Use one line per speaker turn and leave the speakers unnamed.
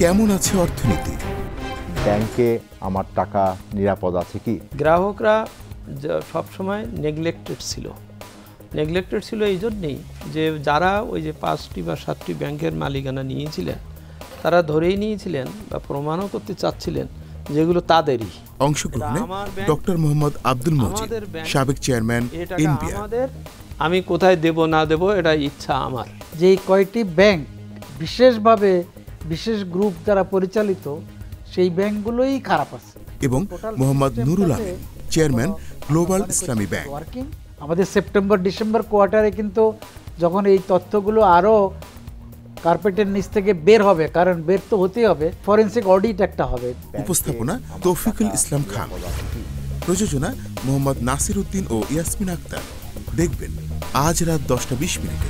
কেমন আছে অর্থনীতি?
ব্যাংকে আমার টাকা নিরাপদ আছে কি?
গ্রাহকরা সবসময় নেগলেক্টেড ছিল এই জন্যেই যে যারা ওই যে 5টি বা 7টি ব্যাংকের মালিকানা নিয়েছিলেন তারা ধরেই নিয়েছিলেন বা প্রমাণও করতে চাচ্ছিলেন যেগুলো তাদেরই।
অংশগ্রহণে ডক্টর মোহাম্মদ আব্দুল মজিদ, সাবেক চেয়ারম্যান এনবিআর।
আমি কোথায় দেব না দেব এটা ইচ্ছা আমার।
যে কয়টি ব্যাংক বিশেষভাবে বিশেষ গ্রুপ দ্বারা পরিচালিত সেই ব্যাংকগুলোই খারাপ আছে।
এবং মোহাম্মদ নুরুল আমিন, চেয়ারম্যান গ্লোবাল ইসলামী ব্যাংক।
আমাদের সেপ্টেম্বর ডিসেম্বর কোয়ার্টারে কিন্তু যখন এই তথ্যগুলো আরও কার্পেটের নিচ থেকে বের হবে, কারণ বের তো হতেই হবে, ফরেন্সিক অডিট একটা হবে।
উপস্থাপনা তৌফিকুল ইসলাম খান, প্রযোজনা মোহাম্মদ নাসির উদ্দিন ও ইয়াসমিন আক্তার। দেখবেন আজ রাত 10টা 20 মিনিটে।